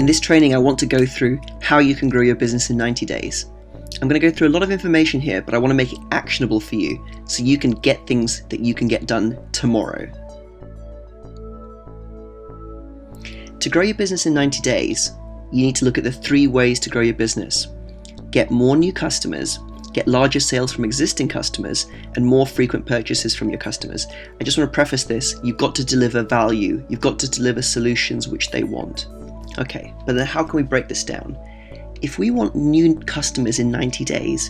In this training, I want to go through how you can grow your business in 90 days. I'm going to go through a lot of information here, but I want to make it actionable for you so you can get things that you can get done tomorrow. To grow your business in 90 days, you need to look at the 3 ways to grow your business. Get more new customers, get larger sales from existing customers, and more frequent purchases from your customers. I just want to preface this, you've got to deliver value, you've got to deliver solutions which they want. Okay, but then how can we break this down? If we want new customers in 90 days,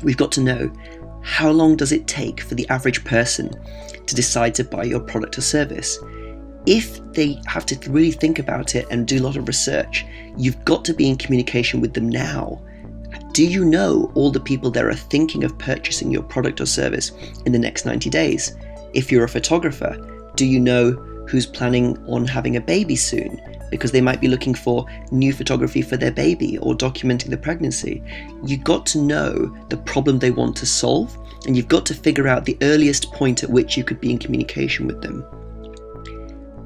we've got to know how long does it take for the average person to decide to buy your product or service. If they have to really think about it and do a lot of research, you've got to be in communication with them now. Do you know all the people that are thinking of purchasing your product or service in the next 90 days? If you're a photographer, do you know who's planning on having a baby soon? Because they might be looking for new photography for their baby or documenting the pregnancy. You've got to know the problem they want to solve, and you've got to figure out the earliest point at which you could be in communication with them.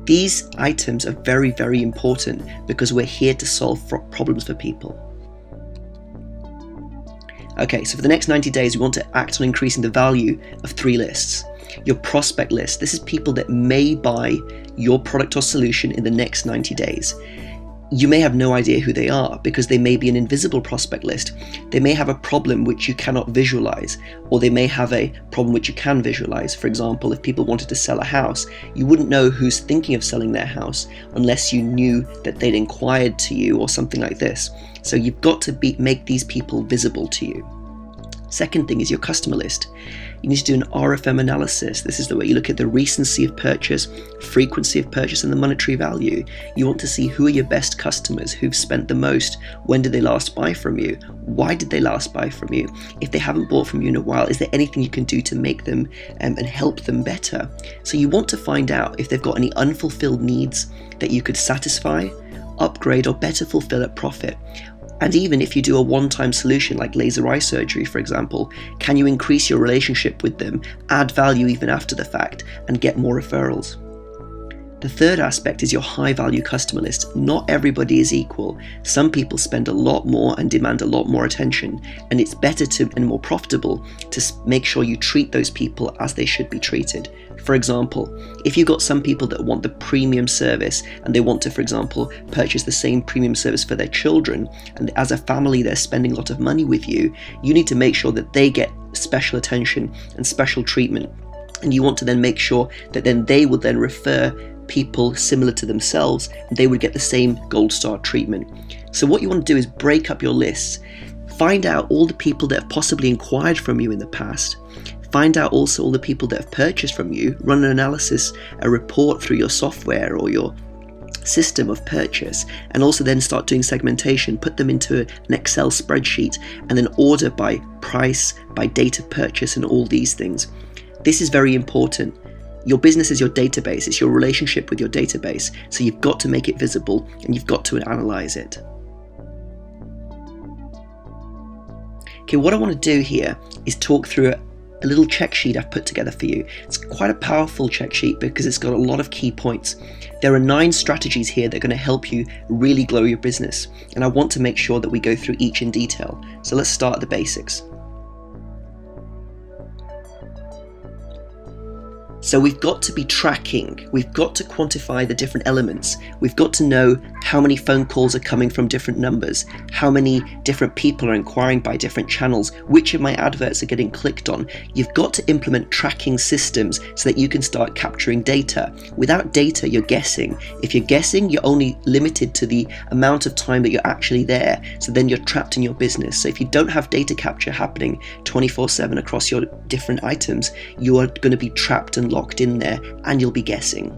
These items are very, very important because we're here to solve problems for people. Okay, so for the next 90 days, we want to act on increasing the value of 3 lists. Your prospect list. This is people that may buy your product or solution in the next 90 days. You may have no idea who they are because they may be an invisible prospect list. They may have a problem which you cannot visualize, or they may have a problem which you can visualize. For example, if people wanted to sell a house, you wouldn't know who's thinking of selling their house unless you knew that they'd inquired to you or something like this. So you've got to make these people visible to you. Second thing is your customer list. You need to do an RFM analysis. This is the way you look at the recency of purchase, frequency of purchase, and the monetary value. You want to see who are your best customers, who've spent the most, when did they last buy from you, why did they last buy from you. If they haven't bought from you in a while, is there anything you can do to make them and help them better? So you want to find out if they've got any unfulfilled needs that you could satisfy, upgrade, or better fulfill at profit. And even if you do a one-time solution like laser eye surgery, for example, can you increase your relationship with them, add value even after the fact, and get more referrals? The third aspect is your high-value customer list. Not everybody is equal. Some people spend a lot more and demand a lot more attention, and it's better and more profitable to make sure you treat those people as they should be treated. For example, if you've got some people that want the premium service and they want to, for example, purchase the same premium service for their children, and as a family they're spending a lot of money with you, you need to make sure that they get special attention and special treatment. And you want to then make sure that then they will then refer people similar to themselves, and they would get the same gold star treatment. So what you want to do is break up your lists. Find out all the people that have possibly inquired from you in the past. Find out also all the people that have purchased from you. Run an analysis, a report through your software or your system of purchase, and also then start doing segmentation. Put them into an Excel spreadsheet and then order by price, by date of purchase, and all these things. This is very important. Your business is your database, it's your relationship with your database, so you've got to make it visible and you've got to analyze it. Okay, what I want to do here is talk through a little check sheet I've put together for you. It's quite a powerful check sheet because it's got a lot of key points. There are 9 strategies here that are going to help you really grow your business, and I want to make sure that we go through each in detail. So let's start at the basics. So we've got to be tracking, we've got to quantify the different elements, we've got to know how many phone calls are coming from different numbers, how many different people are inquiring by different channels, which of my adverts are getting clicked on. You've got to implement tracking systems so that you can start capturing data. Without data, you're guessing. If you're guessing, you're only limited to the amount of time that you're actually there, so then you're trapped in your business. So if you don't have data capture happening 24/7 across your different items, you are going to be trapped and locked in there, and you'll be guessing.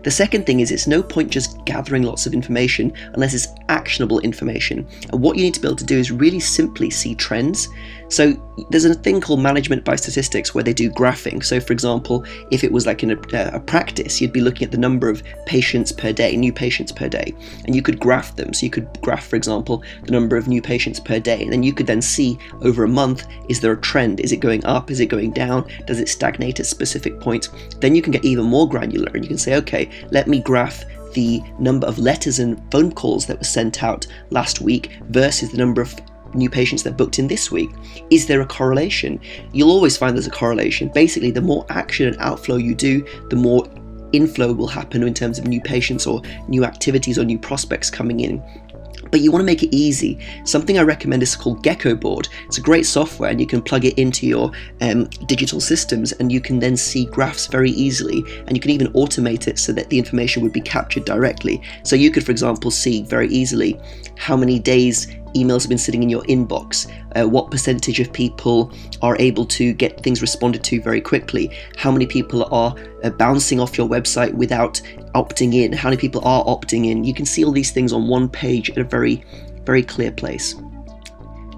The second thing is it's no point just gathering lots of information unless it's actionable information. And what you need to be able to do is really simply see trends. So there's a thing called management by statistics where they do graphing. So for example, if it was like in a practice, you'd be looking at the number of patients per day, new patients per day, and you could graph them. So you could graph, for example, the number of new patients per day, and then you could then see over a month, is there a trend? Is it going up? Is it going down? Does it stagnate at specific points? Then you can get even more granular and you can say, okay, let me graph the number of letters and phone calls that were sent out last week versus the number of new patients that booked in this week. Is there a correlation? You'll always find there's a correlation. Basically, the more action and outflow you do, the more inflow will happen in terms of new patients or new activities or new prospects coming in. But you want to make it easy. Something I recommend is called Gecko Board. It's a great software and you can plug it into your digital systems, and you can then see graphs very easily, and you can even automate it so that the information would be captured directly. So you could, for example, see very easily how many days emails have been sitting in your inbox, what percentage of people are able to get things responded to very quickly, how many people are bouncing off your website without opting in, how many people are opting in. You can see all these things on one page at a very, very clear place.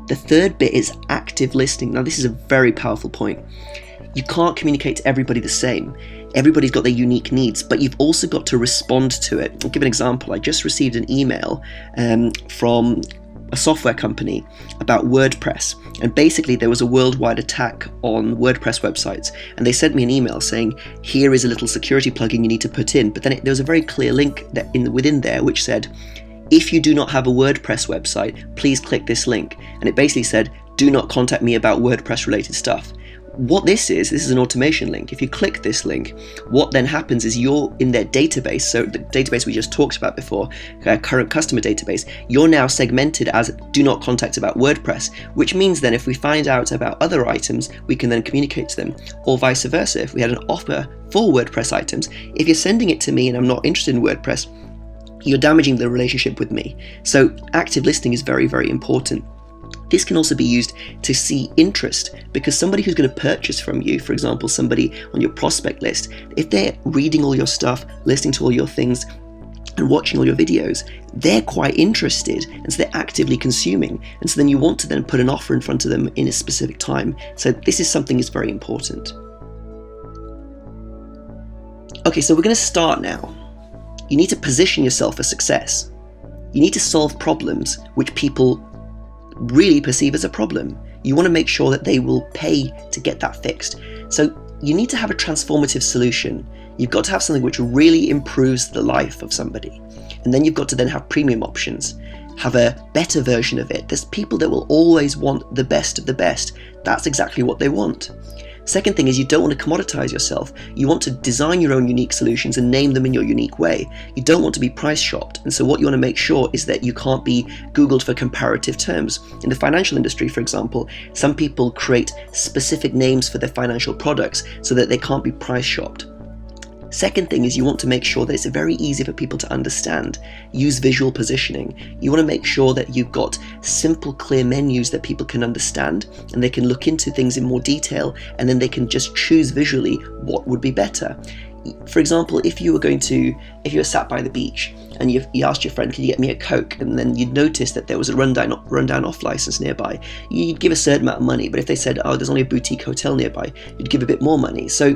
The third bit is active listening. Now this is a very powerful point. You can't communicate to everybody the same. Everybody's got their unique needs, but you've also got to respond to it. I'll give an example. I just received an email from a software company about WordPress, and basically there was a worldwide attack on WordPress websites, and they sent me an email saying, here is a little security plugin you need to put in, but then there was a very clear link that within there which said, if you do not have a WordPress website, please click this link, and it basically said, do not contact me about WordPress related stuff. What this is an automation link. If you click this link, what then happens is you're in their database, so the database we just talked about before, current customer database, you're now segmented as do not contact about WordPress, which means then if we find out about other items, we can then communicate to them, or vice versa. If we had an offer for WordPress items, if you're sending it to me and I'm not interested in WordPress, you're damaging the relationship with me. So active listening is very, very important. This can also be used to see interest, because somebody who's going to purchase from you, for example, somebody on your prospect list, if they're reading all your stuff, listening to all your things, and watching all your videos, they're quite interested, and so they're actively consuming, and so then you want to then put an offer in front of them in a specific time. So this is something that's very important. Okay, so we're going to start now. You need to position yourself for success. You need to solve problems which people really perceive as a problem. You want to make sure that they will pay to get that fixed. So you need to have a transformative solution. You've got to have something which really improves the life of somebody. And then you've got to then have premium options, have a better version of it. There's people that will always want the best of the best. That's exactly what they want. Second thing is you don't want to commoditize yourself. You want to design your own unique solutions and name them in your unique way. You don't want to be price shopped. And so what you want to make sure is that you can't be Googled for comparative terms. In the financial industry, for example, some people create specific names for their financial products so that they can't be price shopped. Second thing is you want to make sure that it's very easy for people to understand. Use visual positioning. You want to make sure that you've got simple, clear menus that people can understand, and they can look into things in more detail, and then they can just choose visually what would be better. For example, if you were sat by the beach and you asked your friend, can you get me a Coke? And then you'd notice that there was a rundown off license nearby. You'd give a certain amount of money, but if they said, oh, there's only a boutique hotel nearby, you'd give a bit more money. So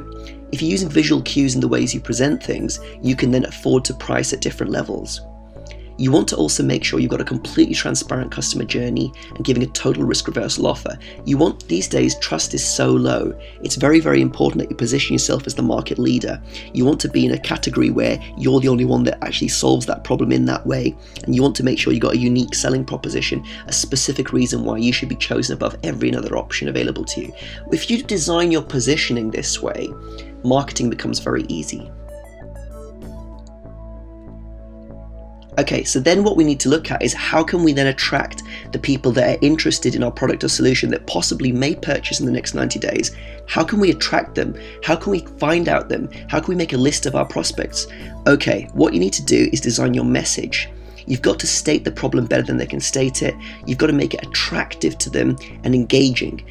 if you're using visual cues in the ways you present things, you can then afford to price at different levels. You want to also make sure you've got a completely transparent customer journey and giving a total risk reversal offer. These days, trust is so low. It's very, very important that you position yourself as the market leader. You want to be in a category where you're the only one that actually solves that problem in that way. And you want to make sure you've got a unique selling proposition, a specific reason why you should be chosen above every other option available to you. If you design your positioning this way, marketing becomes very easy. Okay, so then what we need to look at is how can we then attract the people that are interested in our product or solution that possibly may purchase in the next 90 days? How can we attract them? How can we find out them? How can we make a list of our prospects? Okay, what you need to do is design your message. You've got to state the problem better than they can state it. You've got to make it attractive to them and engaging.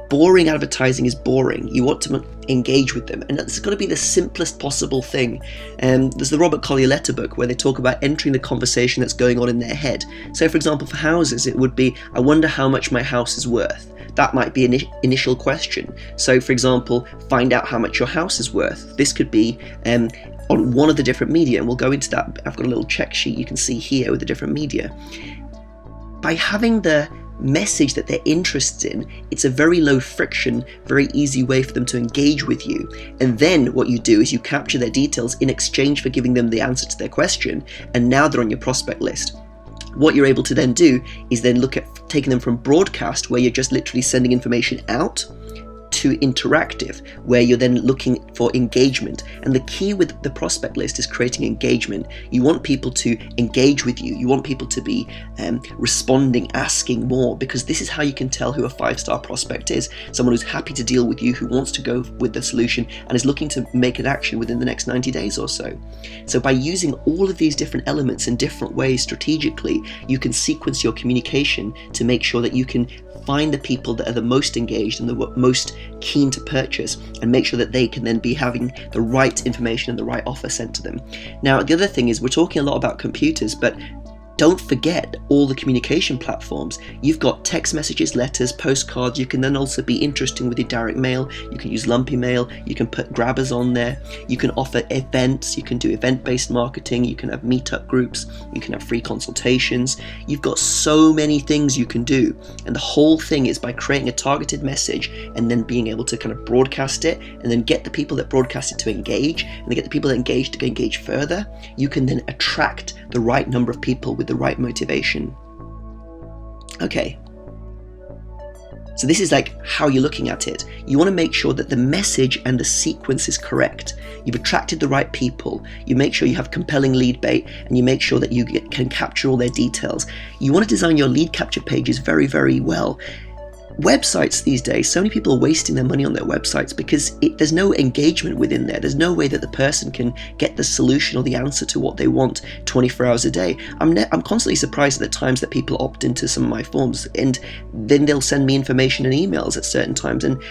Boring advertising is boring. You want to engage with them, and it's got to be the simplest possible thing. There's the Robert Collier book where they talk about entering the conversation that's going on in their head. So for example, for houses, it would be, I wonder how much my house is worth. That might be an initial question. So for example, find out how much your house is worth. This could be on one of the different media, and we'll go into that. I've got a little check sheet you can see here with the different media. By having the message that they're interested in, it's a very low friction, very easy way for them to engage with you. And then what you do is you capture their details in exchange for giving them the answer to their question, and now they're on your prospect list. What you're able to then do is then look at taking them from broadcast, where you're just literally sending information out, to interactive, where you're then looking for engagement. And the key with the prospect list is creating engagement. You want people to engage with you. You want people to be responding, asking more, because this is how you can tell who a 5-star prospect is. Someone who's happy to deal with you, who wants to go with the solution and is looking to make an action within the next 90 days or so. So by using all of these different elements in different ways strategically, you can sequence your communication to make sure that you can find the people that are the most engaged and the most keen to purchase, and make sure that they can then be having the right information and the right offer sent to them. Now, the other thing is, we're talking a lot about computers, but don't forget all the communication platforms. You've got text messages, letters, postcards. You can then also be interesting with your direct mail. You can use lumpy mail. You can put grabbers on there. You can offer events. You can do event-based marketing. You can have meetup groups. You can have free consultations. You've got so many things you can do. And the whole thing is by creating a targeted message and then being able to kind of broadcast it, and then get the people that broadcast it to engage, and then get the people that engage to engage further. You can then attract the right number of people with the right motivation. Okay, so this is like how you're looking at it. You want to make sure that the message and the sequence is correct. You've attracted the right people. You make sure you have compelling lead bait, and you make sure that you can capture all their details. You want to design your lead capture pages very, very well. Websites these days, so many people are wasting their money on their websites because there's no engagement within there. There's no way that the person can get the solution or the answer to what they want 24 hours a day. I'm constantly surprised at the times that people opt into some of my forms, and then they'll send me information and emails at certain times, and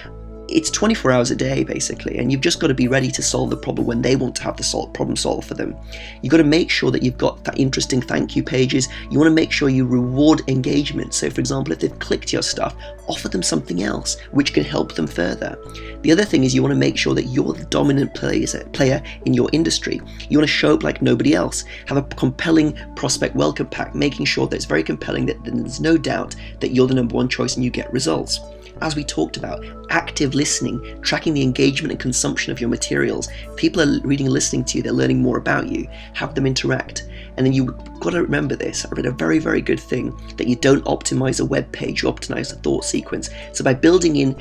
it's 24 hours a day basically, and you've just got to be ready to solve the problem when they want to have the problem solved for them. You've got to make sure that you've got that interesting thank you pages. You want to make sure you reward engagement. So for example, if they've clicked your stuff, offer them something else which can help them further. The other thing is, you want to make sure that you're the dominant player in your industry. You want to show up like nobody else. Have a compelling prospect welcome pack, making sure that it's very compelling, that there's no doubt that you're the number one choice and you get results. As we talked about, active listening, tracking the engagement and consumption of your materials. If people are reading and listening to you, they're learning more about you. Have them interact. And then you've got to remember this. I read a very, very good thing, that you don't optimize a web page, you optimize the thought sequence. So by building in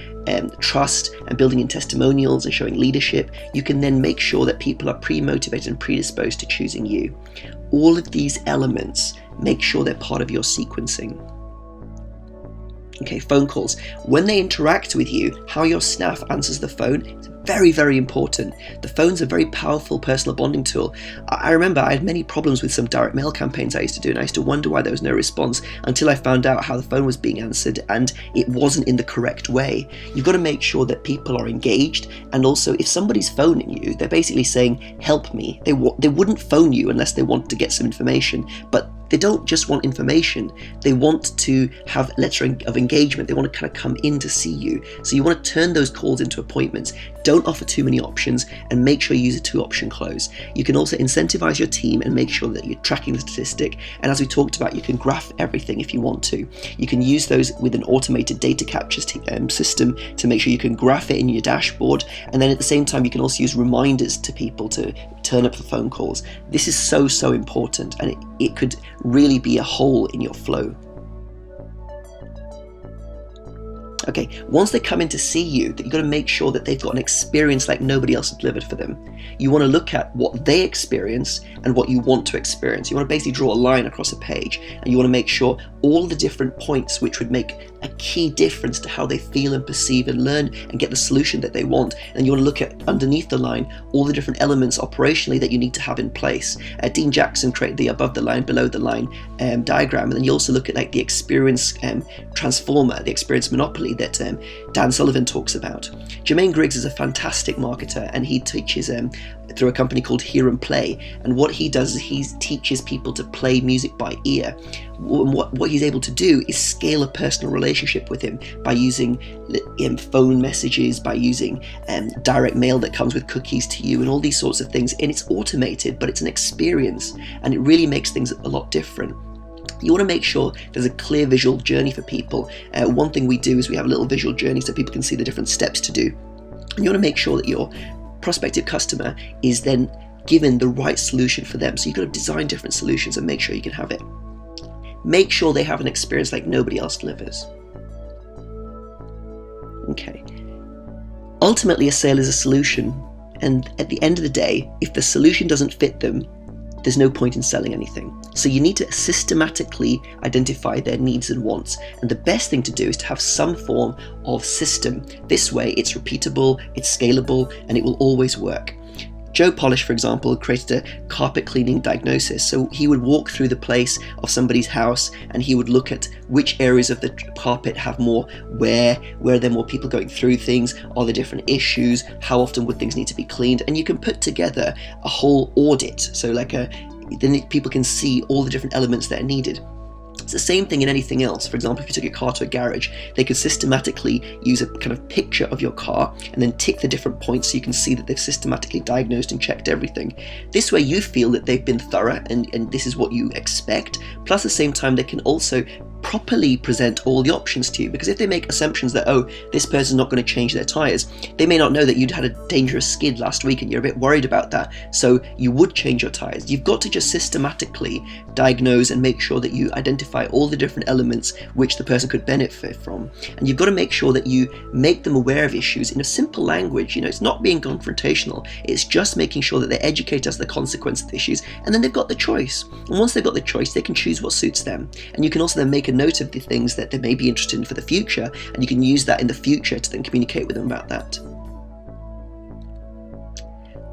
trust and building in testimonials and showing leadership, you can then make sure that people are pre-motivated and predisposed to choosing you. All of these elements, make sure they're part of your sequencing. Okay, phone calls. When they interact with you, how your staff answers the phone is very, very important. The phone's a very powerful personal bonding tool. I remember I had many problems with some direct mail campaigns I used to do, and I used to wonder why there was no response until I found out how the phone was being answered and it wasn't in the correct way. You've got to make sure that people are engaged, and also if somebody's phoning you, they're basically saying, help me. They wouldn't phone you unless they want to get some information, but they don't just want information, they want to have a letter of engagement. They want to kind of come in to see you. So you want to turn those calls into appointments. Don't offer too many options, and make sure you use a 2-option close. You can also incentivize your team and make sure that you're tracking the statistic. And as we talked about, you can graph everything if you want to. You can use those with an automated data capture system to make sure you can graph it in your dashboard. And then at the same time, you can also use reminders to people to turn up for phone calls. This is so, so important, and it could really be a hole in your flow. Okay, once they come in to see you, you've got to make sure that they've got an experience like nobody else has delivered for them. You want to look at what they experience and what you want to experience. You want to basically draw a line across a page, and you want to make sure all the different points which would make a key difference to how they feel and perceive and learn and get the solution that they want. And you want to look at underneath the line all the different elements operationally that you need to have in place. Dean Jackson created the above the line, below the line diagram, and then you also look at like the experience transformer, the experience monopoly that Dan Sullivan talks about. Jermaine Griggs is a fantastic marketer, and he teaches through a company called Hear and Play. And what he does is he teaches people to play music by ear. What he's able to do is scale a personal relationship with him by using phone messages, by using direct mail that comes with cookies to you, and all these sorts of things. And it's automated, but it's an experience, and it really makes things a lot different. You want to make sure there's a clear visual journey for people. One thing we do is we have a little visual journey so people can see the different steps to do. And you want to make sure that your prospective customer is then given the right solution for them. So you've got to design different solutions and make sure you can have it. Make sure they have an experience like nobody else delivers. Okay. Ultimately, a sale is a solution. And at the end of the day, if the solution doesn't fit them, there's no point in selling anything. So you need to systematically identify their needs and wants. And the best thing to do is to have some form of system. This way it's repeatable, it's scalable, and it will always work. Joe Polish, for example, created a carpet cleaning diagnosis. So he would walk through the place of somebody's house and he would look at which areas of the carpet have more wear, where are there more people going through things, are there different issues, how often would things need to be cleaned, and you can put together a whole audit. So then people can see all the different elements that are needed. It's the same thing in anything else. For example, if you took your car to a garage, they could systematically use a kind of picture of your car and then tick the different points so you can see that they've systematically diagnosed and checked everything. This way you feel that they've been thorough and this is what you expect. Plus at the same time, they can also properly present all the options to you, because if they make assumptions that, oh, this person's not going to change their tyres, they may not know that you'd had a dangerous skid last week and you're a bit worried about that, so you would change your tyres. You've got to just systematically diagnose and make sure that you identify all the different elements which the person could benefit from, and you've got to make sure that you make them aware of issues in a simple language. It's not being confrontational, it's just making sure that they educate us the consequence of the issues, and then they've got the choice. And once they've got the choice, they can choose what suits them, and you can also then make a note of the things that they may be interested in for the future, and you can use that in the future to then communicate with them about that.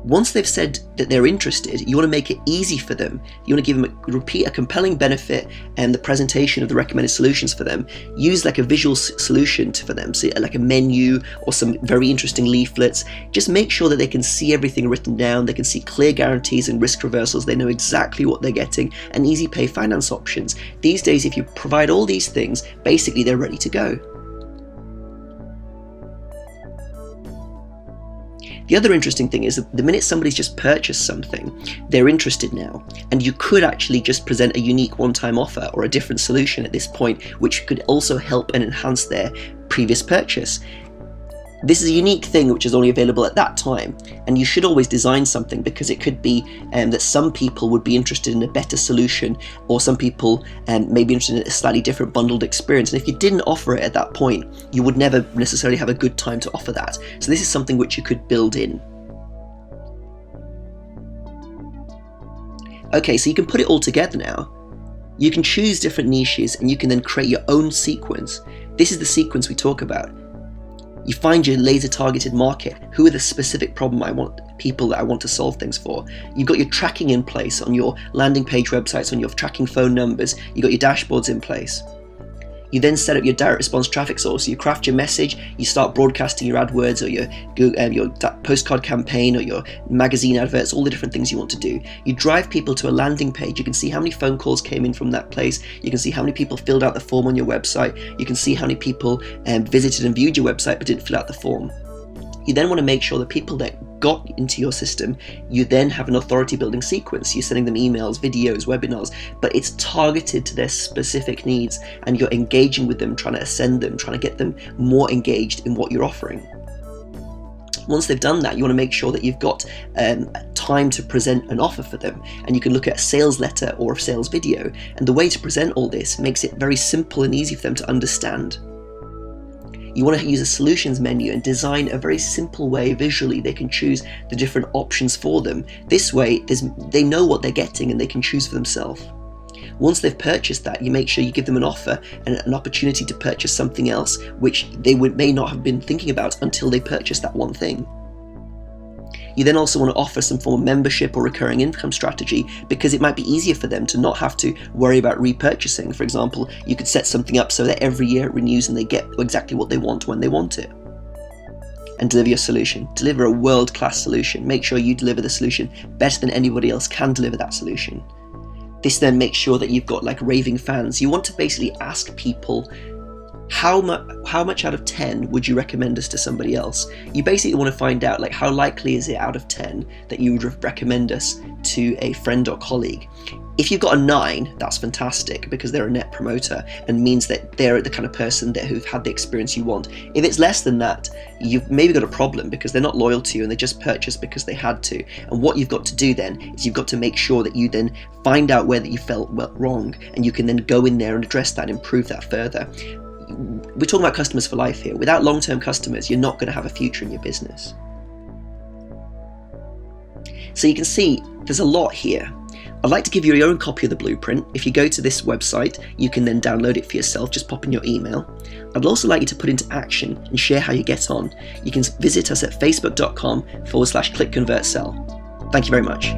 Once they've said that they're interested, you want to make it easy for them. You want to give them a compelling benefit and the presentation of the recommended solutions for them. Use like a visual solution for them, so like a menu or some very interesting leaflets. Just make sure that they can see everything written down, they can see clear guarantees and risk reversals, they know exactly what they're getting, and easy pay finance options. These days, if you provide all these things, basically they're ready to go. The other interesting thing is that the minute somebody's just purchased something, they're interested now, and you could actually just present a unique one-time offer or a different solution at this point, which could also help and enhance their previous purchase. This is a unique thing which is only available at that time, and you should always design something, because it could be that some people would be interested in a better solution, or some people may be interested in a slightly different bundled experience, and if you didn't offer it at that point, you would never necessarily have a good time to offer that. So this is something which you could build in. Okay, so you can put it all together now. You can choose different niches and you can then create your own sequence. This is the sequence we talk about. You find your laser targeted market. Who are the specific people that I want to solve things for? You've got your tracking in place on your landing page websites, on your tracking phone numbers. You've got your dashboards in place. You then set up your direct response traffic source. You craft your message, you start broadcasting your AdWords or your postcard campaign or your magazine adverts, all the different things you want to do. You drive people to a landing page. You can see how many phone calls came in from that place. You can see how many people filled out the form on your website. You can see how many people visited and viewed your website but didn't fill out the form. You then want to make sure that people that got into your system, you then have an authority building sequence. You're sending them emails, videos, webinars, but it's targeted to their specific needs, and you're engaging with them, trying to ascend them, trying to get them more engaged in what you're offering. Once they've done that, you want to make sure that you've got time to present an offer for them, and you can look at a sales letter or a sales video, and the way to present all this makes it very simple and easy for them to understand. You want to use a solutions menu and design a very simple way visually they can choose the different options for them. This way they know what they're getting and they can choose for themselves. Once they've purchased that, you make sure you give them an offer and an opportunity to purchase something else which they may not have been thinking about until they purchased that one thing. You then also want to offer some form of membership or recurring income strategy, because it might be easier for them to not have to worry about repurchasing. For example, you could set something up so that every year it renews and they get exactly what they want when they want it. And deliver your solution. Deliver a world-class solution. Make sure you deliver the solution better than anybody else can deliver that solution. This then makes sure that you've got like raving fans. You want to basically ask people, how much out of 10 would you recommend us to somebody else? You basically want to find out, like, how likely is it out of 10 that you would recommend us to a friend or colleague? If you've got a 9, that's fantastic, because they're a net promoter and means that they're the kind of person who've had the experience you want. If it's less than that, you've maybe got a problem, because they're not loyal to you and they just purchased because they had to. And what you've got to do then is you've got to make sure that you then find out where that you felt wrong, and you can then go in there and address that and improve that further. We're talking about customers for life here. Without long-term customers, you're not going to have a future in your business. So you can see there's a lot here. I'd like to give you your own copy of the blueprint. If you go to this website, you can then download it for yourself. Just pop in your email. I'd also like you to put into action and share how you get on. You can visit us at facebook.com/clickconvertsell. Thank you very much.